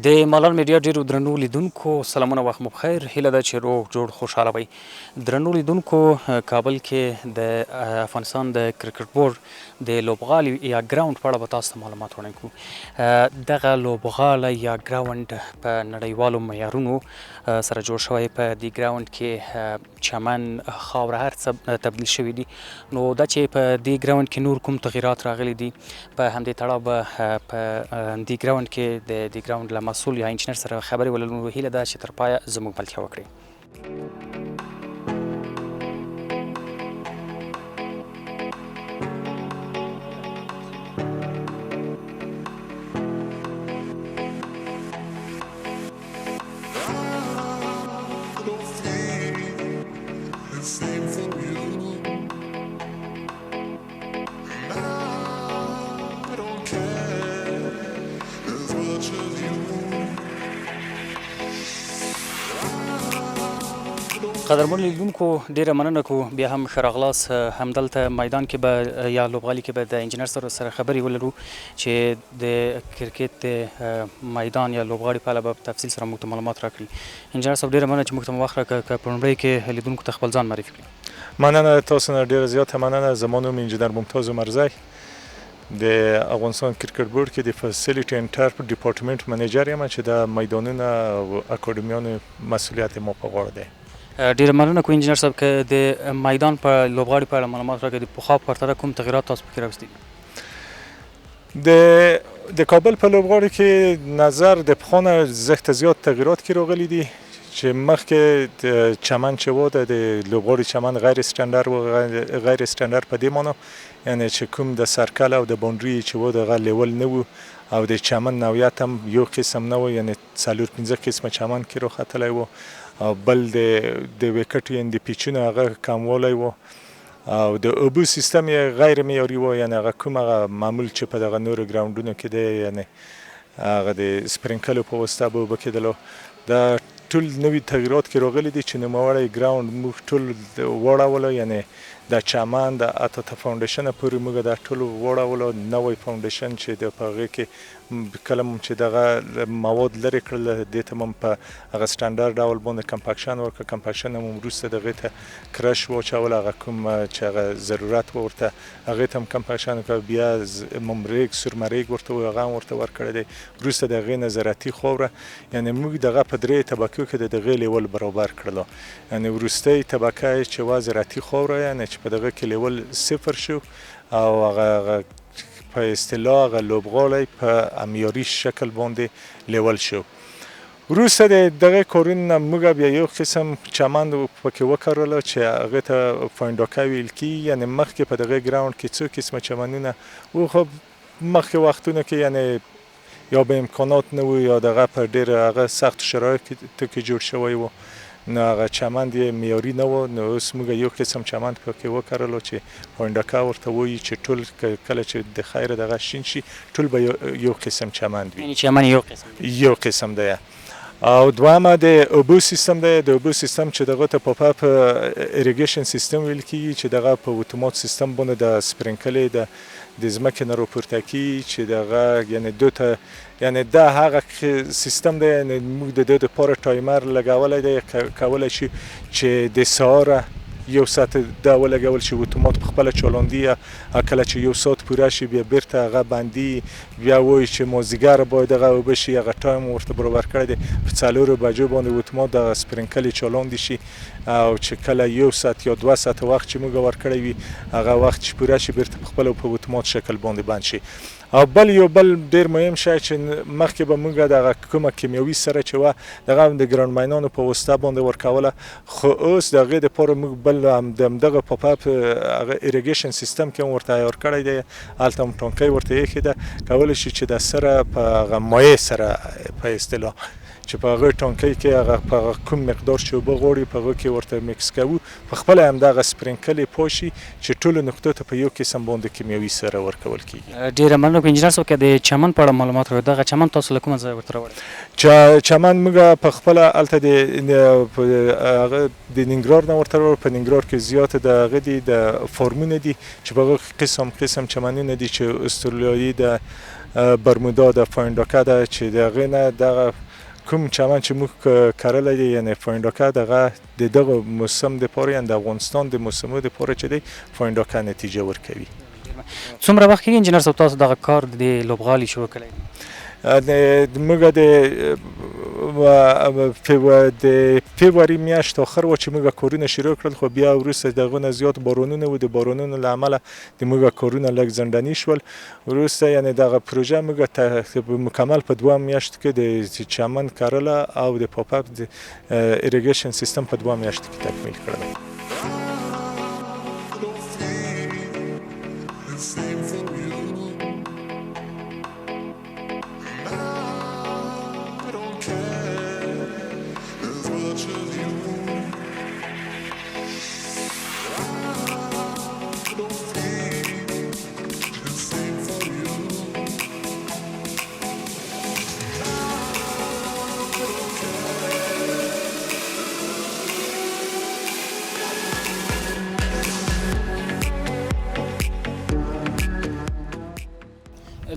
د مالان میډیا ډیرو درنو لیدونکو سلامونه وخت مو بخیر هیله ده چې روغ جوړ خوشحاله وئ درنو لیدونکو کابل کې د افغانستان د کرکټ بورډ د لوبغالي یا ګراوند په اړه به تاسو ته معلومات وړاندې کوو دغه لوبغالی یا ګراوند په نړیوالو معیارونو سره جوړ شوی په دې ګراوند کې چمن خاوره هر څه تبدیل شوي دي نو دا چې په دې ګراوند کې نور کوم تغیرات راغلي دي په همدې تړاو به په دې ګراوند کې د دې ګراوند له مسؤل یا انجینر سره خبرې ولرو هیله ده چې تر پایه زموږ ملتیا وکړي قدرمن لیدونکو ډیره مننه کوو بیا هم ښه راغلاست همدلته میدان کې به یا لوبغالي کې به د انجینر سره خبرې ولرو چې د کرکټ د میدان یا لوبغاړي په اړه به په تفصیل سره موږ ته معلومات راکړي انجینر صاحب ډیره مننه چې موږ ته وخت راکړ که په لومړي کې لیدونکو ته خپل ځان معرفي کړي مننه تاسو نه ډیره زیاته مننه زما نوم انجینر ممتاز عمرزی د افغانستان کرکټ بورډ کې د فسیلیټي اینډ ټرف ډپارټمنټ منیجر یم چې د میدانونو او اکاډمیانو مسؤلیت ما په غاړه دی ډیره مننه کوم انجینر صاحب که د میدان په لوبغاړي په اړه معلومات راکړئ د پخوا په پرتله کوم تغیرات تاسو پکې راوستي د کابل په لوبغاړي کې نظر د پخوا نه زښته زیات تغیرات کې راغلي دي چې مخکې چمن چې و د لوبغاړي چمن غیر سټنډرډ و غیر سټنډرډ په دې معنی یعنی چې کوم د سرکل او د باونډري چې و دغه لیول نه و او د چمن نوعیت هم یو قسم نه و یعنی 4-5 قسمه چمن کې راختلی و او بل د وکټ یعنی د پیچونو هغه کموالی و او د اوبو سیستم یې غیر معیاري و یعنی هغه کوم هغه معمول چې په دغه نورو ګراونډونو کې دی یعنی هغه د سپرینکلو په واسطه به اوبه کېدلو دا ټول نوي تغیرات کې راغلي دي چې نوموړی ګراوند موږ ټول واړولو یعنی د چمن د اته فاونډیشن پورې موږ دا ټول واړولو نوی فاونډیشن چې د په هغې کې کله چې دغه مواد لرې کړل دې ته هم په هغه سټنډرډ ډول باندې کمپکشن ورکړه کمپکشن هم وروسته دغې ته کرش واچول هغه کوم چې هغه ضرورت و ورته هغې ته هم کمپکشن وکړه بیا ممریګ سورمریګ ورته و هغه هم ورته ورکړی دی وروسته د هغې نه زراعتي خاوره یعنې موږ دغه په درې طبقو کې د دغې لیول برابر کړلو یعنې وروستۍ طبقه یې چې وه زراعتي خاوره یعنې چې په دغه کې لیول صفر شو او هغه په اصطلاح هغه لوبغالی په معیاري شکل باندې لیول شو وروسته د دغه کارونو نه موږ بیا یو قسم چمن پکې وکرلو چې هغې ته فاینډاکه ویل کېږي یعنې مخکې په دغه ګراوند کې څو قسمه چمنونه و خو مخکې وختونو کې یعنې یا به امکانات نه و یا دغه په ډېر هغه سخت شرایطو کې جوړ شوی و نو هغه چمن یې معیاري نه و نو اوس موږ یو قسم چمن پکې وکرلو چې فاینډاکه ورته وایي چې ټول کله چې د خیر دغه شین شي ټول به یو قسم چمن وي یعنې چمن یو قسم دی او دویمه د اوبو سیستم دی د اوبو سیستم چې دغه ته پاپ اپ ایریګیشن سیستم ویل کېږي چې دغه په اتومات سیستم باندې د سپرینکلې د ځمکې نه راپورته کېږي چې دغه یعنې دو ته یعنې دا هغه سیستم دی یعنې موږ د دې دپاره ټایمر لګولی دی کولی شي چې د سهاره یو ساعت دا ولګول شي اتومات په خپله چالانډي کله چې یو ساعت پوره شي بیا بیرته هغه بندي بیا وایي چې مازدیګر باید هغه اوبه شي هغه ټایم ورته برابر کړی دی په 4 بجو باندې اتومات دغه سپرینکلې چالانډي شي او چې کله یو ساعت یا 2 ساعت وخت چې موږ ورکړی وي هغه وخت چې پوره شي بیرته په خپله په اتومات شکل باندې بند شي او بل یو بل ډیر مهم شی چې مخکې به موږ دغه کومه کیمیاوي سره چې وه دغه د ګراوند ماینانو په واسطه باندې ورکوله خو اوس د هغې دپاره موږ بل همدغه پاپ اپ هغه ایریګیشن سیستم کې هم ورته عیار کړی دی هلته هم ټانکۍ ورته ایښې ده کولی شي چې د سره په هغه مایع سره په اصطلاح چې په هغه ټانکۍ کې هغه په کوم مقدار چې اوبه غواړي په هغه کې ورته میکس کوو په خپله همدغه سپرینکلې پوه شي چې ټولو نقطو ته په یو قسم باندې کیمیاوي سره ورکول کېږي ډېره مننه کوم انجینر صاحب که د چمن په اړه معلومات راکړئ دغه چمن تاسو له کومه ځایه ورته راوړی چمن موږ په خپله هلته د ننګرهار نه ورته راوړو په ننګرهار کې زیاته د هغه دي د فارمونه دي چې په هغه قسم چمنونه دي چې استرالیایي د برمودا ده پاینډاکه ده چې د هغې نه دغه کوم چمن چې موږ کرلی دی یعنې پاینډاکه دغه د دغه موسم دپاره یعنې د افغانستان د موسمو دپاره چې دی پاینډاکه نتیجه ورکوي. څومره وخت کېږي انجینر صاحب تاسو دغه کار د لوبغالي شروع کړی دی؟ موږ د فبروري میاشت آخر و چې موږ کارونه شروع کړل، خو بیا وروسته د هغه نه زیات بارانونه و، د بارانونو له امله د موږ کارونه لږ ځنډني شول. وروسته یعنې دغه پروژه موږ مکمل په 2 میاشتو کې د چمن کرله او د پاپاپ د ایریګیشن سیستم په 2 میاشتو کې تکمیل کړل.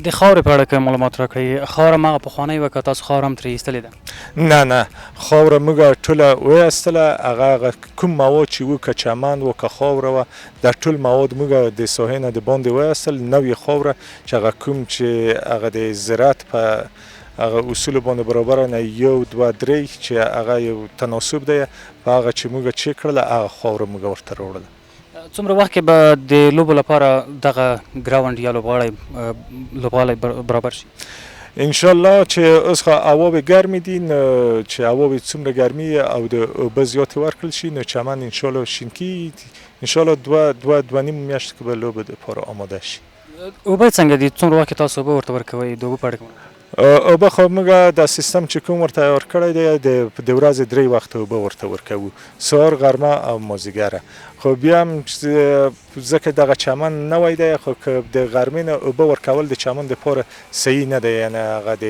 د خاورې په اړه که معلومات راکړئ، خاوره هماغه پخوانۍ وه که تاسو خاوره هم ترې ایستلې ده؟ نه خاوره موږ ټوله وایستله، هغه کوم مواد چې وو، که چمن و که خاوره وه، دا ټول مواد موږ د ساحې نه د باندې وایستل. نوې خاوره چې هغه کوم چې هغه د زراعت په هغه اصولو باندې برابره نه 1 2 3 چې هغه یو تناسب دی، په هغه چې موږ چک کړله هغه خاوره موږ ورته راوړله. څومره وخت کې به د لوبو لپاره دغه ګراوند یا لوبغالی برابر شي؟ انشاءالله چې اوس خو هوا ګرمې دي، نو چې هوا څومره ګرمي او د اوبه زیاتې ورکړل شي، نو چمن انشاءالله شین کېږي. انشاءالله 2 نیم میاشت کې به لوبو دپاره آماده شي. اوبه څنګه دي؟ څومره وخت کې تاسو اوبه ورته ورکوئ؟ د اوبو په اړه اوبه خو موږ د سیستم چې کوم ورته تیار کړی دی، د ورځې 3 وخته اوبه ورته ورکوو، سهار، غرمه او مازدیګره. خو بیا هم ځکه دغه چمن نوی دی، خو که د غرمې نه اوبه ورکول د چمن دپاره صحیح نه دی، یعنې هغه د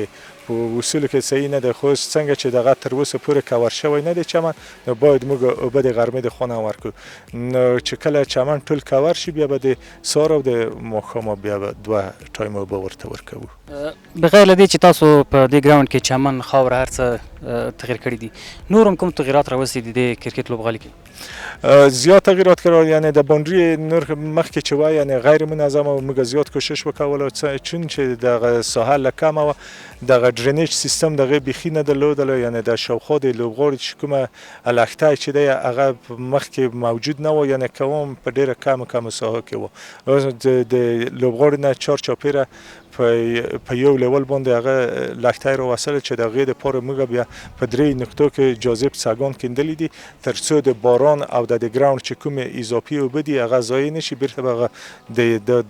په اصولو کې صحیح نه دی. خو څنګه چې دغه تر اوسه پورې کور شوی نه دی چمن، نو باید موږ اوبه د غرمې د خوا نه ورکړو. نو چې کله چمن ټول کور شي، بیا به د سهار او د ماښام بیا به 2 ټایم اوبه ورته ورکوو. بغیر له دې چې تاسو په دې ګراوند کې چمن، خاوره، هر څه تغیر کړي دي، نور هم کوم تغیرات راوستي دي د کرکټ لوبغالي کې؟ زیات تغیرات کړل، یعنې د باونډري نور مخکې چې وای یعنې غیر منظمه و، موږ زیات کوشش وکولو چون چې دغه ساحه له کمه وه، دغه ډرینیج سیستم دغه بیخي نه درلودله، یعنې د شاوخوا د لوبغاړي چې کومه لښتی چې دی هغه مخکې موجود نه و، یعنې کوم په ډېره کمو ساحو کې و. اوس د لوبغاړي نه چارچاپېره په یو لیول باندې هغه لښتی راوستلی چې د هغې دپاره موږ بیا په 3 نقطو کې جاذب څاګان کیندلي دي، تر څو د باران او د ګراوند چې کومې اضافي اوبه دي هغه ضایع نه شي، بیرته به هغه د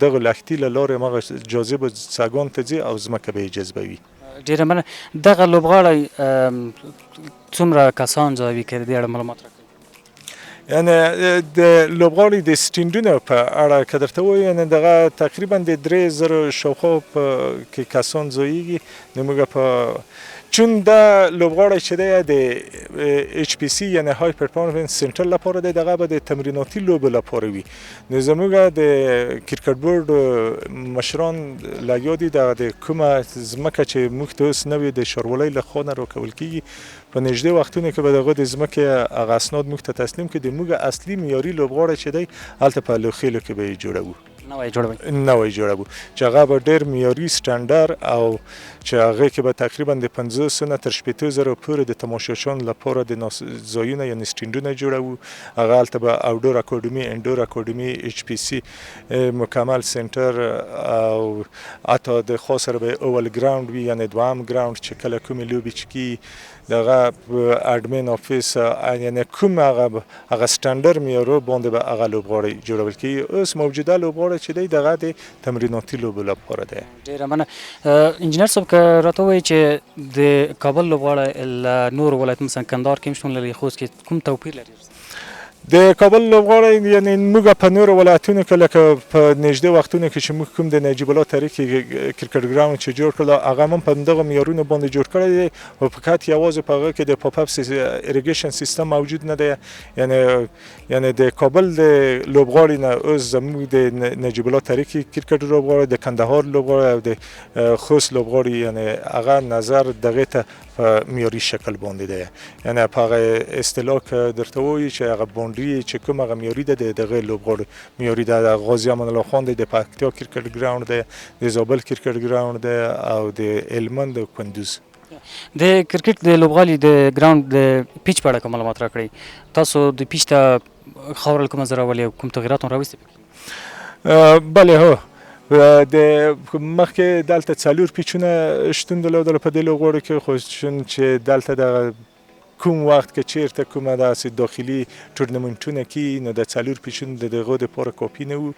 دغه لښتي له لارې هماغه جاذب څاګان ته ځي او ځمکه به یې جذبوي. ډېره مننه. دغه لوبغالی څومره کسان ځایوي، که د دې اړه معلومات راکړئ؟ یعنې د لوبغاړي د سټینډونو په اړه که درته ووایو، یعنې دغه تقریبا د 3000 شاوخوا کې کسان ځایېږي. نو موږ په چون دا لوبغاړی چې دی د ایچ پی سی یعنې های پرفارمنس سنټر لپاره دی، دغه به د تمریناتي لوبو لپاره وي. نو زموږ د کرکټ بورډ مشران لګیا دي د کومه ځمکه چې موږ ته اوس نوې د ښاروالۍ له خوا نه راکول کېږي، په نږدې وختونو کې به دغه د ځمکې هغه اسناد موږ ته تسلیم کړي، د موږ اصلي معیاري لوبغاړی چې دی هلته په لوخیلو کې به یې جوړوو. نوی جوړوو چې هغه به ډېر معیاري سټنډر او چې هغې کې به تقریبا د 500 نه تر 80,000 پورې د تماشاچیانو لپاره د ځایونه یعنې سټینډونه جوړوو. هغه هلته به آوټډور اکاډمي، انډور اکاډمي، ایچ پی سی مکمل سنټر او حتی د خوا سره به اول ګراوند وي، یعنې دوهم ګراوند چې کله کومې لوبې چې کېږي دغه اډمین افیس، یعنې کوم هغه سټنډر معیارو باندې به هغه لوبغاړی جوړول کېږي. اوس موجوده لوبغاړی چې دی دغه د تمریناتي لوبو لپاره دی. ډېره مننه. انجینر صاحب که راته ووایي چې د کابل لوبغاړی له نورو ولایتونو مثلا کندهار کې هم شتون لري، خوست کې کوم توپیر لري؟ د کابل لوبغاړی یعنی موږ په نورو ولایتونو کې لکه په نږدې وختونو کې چې موږ کوم د نجیب الله تاریخي کرکټ ګراوند چې جوړ کړل هغه هم په دغه معیارونو باندې جوړ کړی دی او فقط یوازې په هغه کې د پاپ اپ ایریګیشن سیستم موجود نه دی یعنی د کابل د لوبغاړي نه اوس زموږ د نجیب الله تاریخي کرکټ لوبغاړي د کندهار لوبغاړي او د خوست لوبغاړي یعنی هغه نظر دغه ته په معیاري شکل باندې دی یعنی په هغه اصطلاح درته وایي چې هغه باونډري چې کوم هغه معیاري ده د دغه لوبغاړو معیاري ده د غازي امان الله خان دی د پکتیا کرکټ ګراوند دی د زابل کرکټ ګراوند دی او د هلمند کندوز د کرکټ د لوبغالي د ګراوند د پیچ په اړه کوم معلومات راکړئ تاسو د پیچ ته خاوره کومه ضروري کوم تغیرات راوستي بله هو د مخکې دلته څلور پیچونه شتون درلودل په دې لوبغاړو کې خو چون چې دلته د کوم وخت کې چیرته کومه داسې داخلي تورنمنټونه کې نو د څلور پیچونو د دغه لپاره کاپي نه وو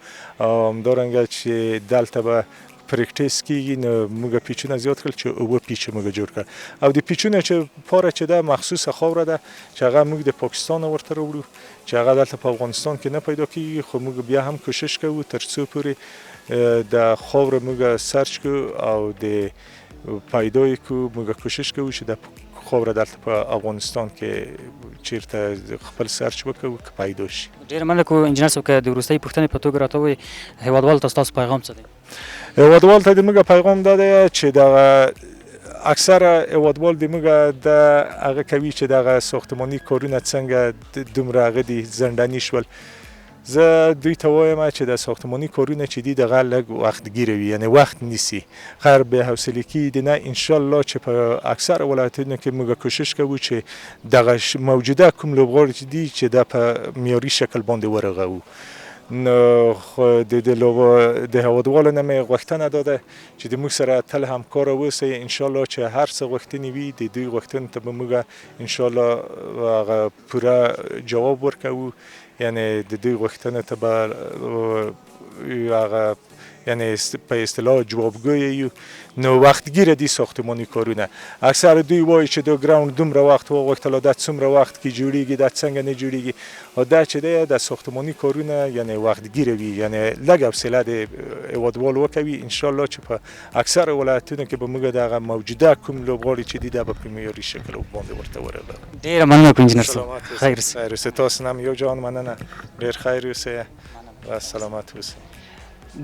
او همدارنګه چې دلته به پریکټیس کیږي نو موږ پیچونه زیات کړل چې اوه پیچ موږ جوړ کړ او د پیچونه چې پاره چې ده مخصوصه خاوره ده چې هغه موږ د پاکستان ورته وروړو چې هغه دلته په افغانستان کې نه پیدا کیږي خو موږ بیا هم کوشش کوو تر څو پورې د خاور موږ سرچ کو او د پیدای کو موږ کوشش کوو چې د خاور دلته په افغانستان کې چیرته خپل سرچ وکړو که پیدا شي. ډېره مننه کوم انجینر صاحب که د وروستۍ پوښتنې په توګه راته ووایي هیوادوالو ته ستاسو پیغام څه دی؟ هیوادوالو ته د موږ پیغام دا دی چې دغه اکثره هیوادوال د موږ د هغه کوي چې دغه ساختماني کارونه څنګه دومره هغه دي زنداني شول. زه دوی ته وایم چې د ساختماني کارونه چې دي دغه لږ وختگیره وي یعنی وخت نیسي خیر به حوصله کی دی نه ان شاء الله چې په اکثر ولایتونو کې موږ کوشش کوو چې دغه موجوده کوم لوبغاړي چې دي چې د په معیاري شکل باندې ورغو نو خو د هیوادوالو نه مې غوښتنه داده چې د موږ سره تل همکار اوسئ ان شاء الله چې هر څه غوښتنې وي د دوی غوښتنو ته به موږ ان شاء الله هغه پوره جواب ورکوو یعنی د دوی غوښتنو ته به هغه یعنی په اصطلاح جوابگوی یو نو وختگیره دی ساختمانی کارونه اکثر دوی وایي چې د ګراوند دومره وخت وغوښتل دا څومره وخت کې جوړیږي دا څنګه نه جوړیږي او دا چې دی د ساختمانی کارونه یعنی وختگیره وي یعنی لږ حوصله د هیوادوال وکوي ان شاء الله چې په اکثر ولایتونو کې به موږ دغه موجوده کوم لوبغاړي چې دي دا به په معیاري شکل باندې ورته ورغلو. ډېره مننه کوم انجینر صاحب خیر اوسئ تاسو هم یو جان مننه ډېر خیر اوسئ و سلامت اوسئ.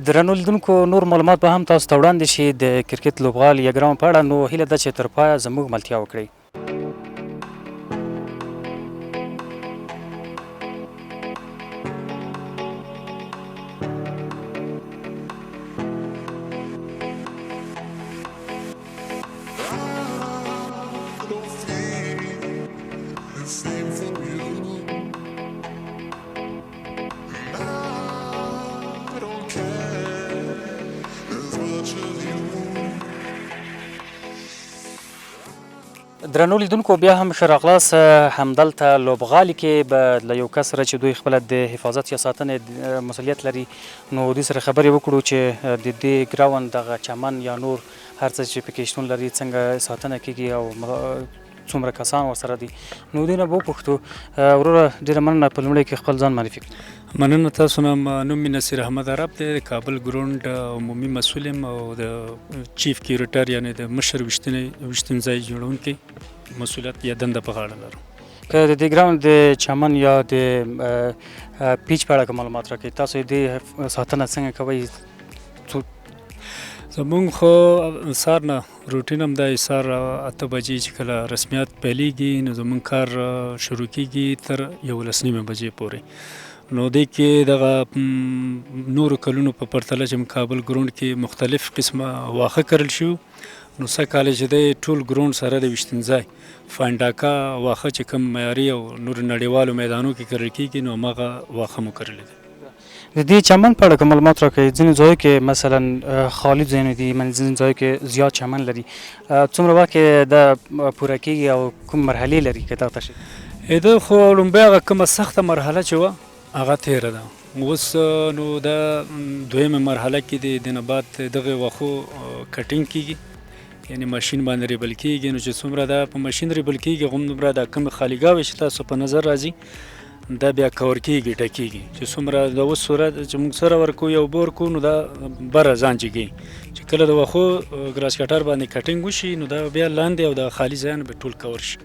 درنو لیدونکو نور معلومات به هم تاسو ته وړاندې شي د کرکټ لوبغالي یا ګراوند په اړه نو هیله ده چې تر پایه زموږ ملتیا وکړئ. درنو لیدونکو بیا هم ښه راغلاست همدلته لوبغالي کې به له یو کس سره چې دوی خپله د حفاظت یا ساتنې مسؤلیت لري نو دوی سره خبرې وکړو چې د دې ګراوند دغه چمن یا نور هر څه چې پکې شتون لري څنګه ساتنه کیږي او څومره کسان ورسره دي نو دوی نه به وپوښتو. وروره ډېره مننه په لومړی کې خپل ځان معرفي کړئ. مننه تاسو نه نوم مې نصیر احمد عرب دی د کابل ګراوند عمومي مسؤل یم او د چیف کیوریټر یعنی د مشر ویشتون ځای جوړونکی مسؤلیت یا دنده په غاړه لرم. که د دې ګراوند د چمن یا د پیچ په اړه کوم معلومات راکړئ تاسو دې ساتنه څنګه کوئ؟ زمونږ خو سهار نه روټین هم دی سهار 8 بجې چې کله رسمیات پیلیږي نو زمونږ کار شروع کیږي تر 11:30 بجې پورې نو دې کې دغه نورو کلونو په پرتله چې کابل ګراوند کې مختلف قسمه واښه کرل شو نو څه کال چې دی ټول ګراوند سره د ویشتون ځای فانډاکا واښه چې کوم معیاري او نور نړیوالو میدانو کې کرل کیږي نو هماغه واښه مو کرلی دی. د دې چمن په اړه کوم معلومات راکړئ. ځینې ځایو کې مثلا خالي ځایونه دي ځینې ځایو کې زیات چمن لري څومره وخت کې دا پوره کیږي او کوم مرحلې لري که دا تشریح کړئ؟ دا خو لومبۍ هغه کومه سخته مرحله چې وه هغه تیره ده اوس نو دا دویمه مرحله کې د نه بعد دغه واښو کټینګ کیږي یعنی ماشین باندې ریبل کیږي نو چې څومره دا په ماشین ریبل کیږي غومره دا کوم خالیګاوې چې تاسو په نظر راځي دا بیا کور کېږي ډکېږي چې څومره د اوس صورت چې موږ سره ورکو یا اوبه ورکو نو دا بره ځان جګي چې کله د واښو ګراس کټر باندې کټینګ وشي نو دا بیا لاندې او د خالي ځایونه به ټول کور شي.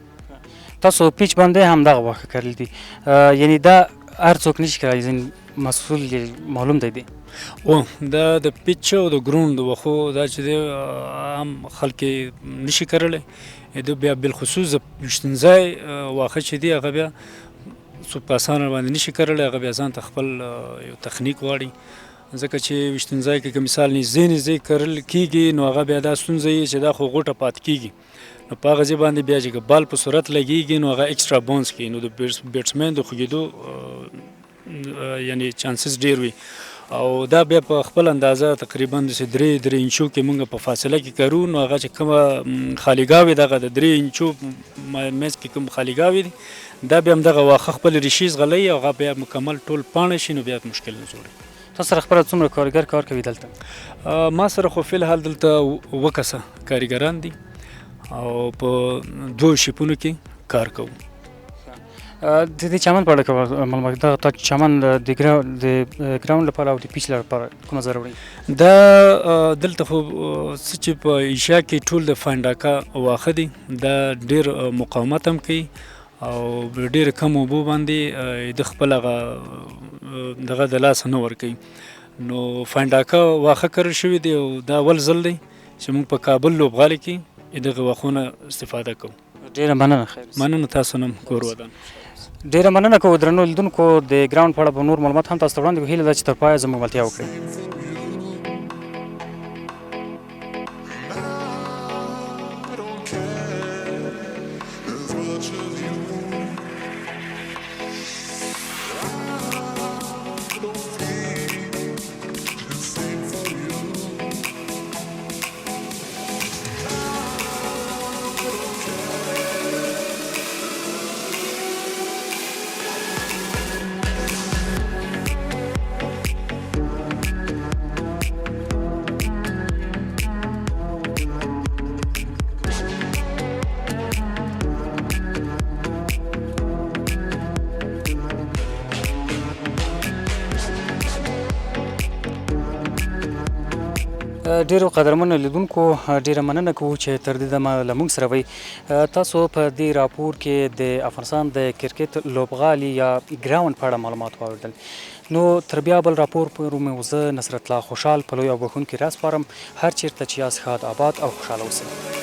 تاسو پیچ باندې هم دغه واښه کرلی دي، یعنی دا هر څوک نشي کولای، ځین مسؤل یې معلوم دی. او دا د پیچ او د ګروند د واښو دا چې دی عام خلک نشي کرلی، دا بیا بالخصوص د ویشتنځای واښه چې دی هغه بیا څوک په اسانه باندې نشي کرلی، هغه بیا ځان ته خپل یو تخنیک غواړي، ځکه چې ویشتنځای کې که مثال نږدې نږدې کرل کېږي نو هغه بیا دا ستونزه یي چې دا خو غوټه پاتې کېږي، نو په هغه ځای باندې بیا چې بال په صورت لګېږي نو هغه ایکسټرا بونس کوي، نو د بیټسمین د خوږېدو یعنی چانسز ډېر وي، او دا بیا په خپل اندازه تقریبا داسې 3 انچو کې موږ په فاصله کې کرو، نو هغه چې کومه خالیګاوې دغه د 3 انچو منځ کې کوم خالیګاوې دي دا بیا همدغه واښه خپل ریشې ځغلوي او هغه بیا مکمل ټول پاڼه شي، نو بیا مشکل نه جوړوي. تاسو سره خپله څومره کارګر کار کوي دلته؟ ما سره خو فی الحال دلته 2 کسه کارګران دي او په 2 شیپونو کې کار کوو. د دې چمن په اړه معلومات دغه چمن د ګراوند لپاره او د پیچ لپاره کوم نظر وړي؟ دا دلته خو څه چې په ایشیا کې ټول د فانډاکا واښه دي، دا ډېر مقاومت هم کوي او ډېر کم اوبو باندې د خپل هغه دغه د لاسه نه ورکوي، نو فانډاکا واښه کرل شوي دي او دا اول ځل دی چې موږ په کابل لوبغالي کې دغه واښو نه استفاده کوو. ډېره مننه. مننه تاسو نه کور ودان. ډېره مننه کوو درنو لیدونکو، د ګراوند په اړه به نور معلومات هم تاسو ته وړاندې کوو. هیله ده چې تر پایه زموږ ملتیا وکړئ. ډیرو قدرمنو لیدونکو ډیره مننه کوو چې تر دې دمه له موږ سره وئ. تاسو په دې راپور کې د افغانستان د کرکټ لوبغالي یا ګراوند په اړه معلومات واوریدل. نو تر بیا بل راپور پورې مې زه نصرت الله خوشحال په لوی او بښونکي راز سپارم. هر چیرته چې یاست ښاد آباد او خوشحاله اوسئ.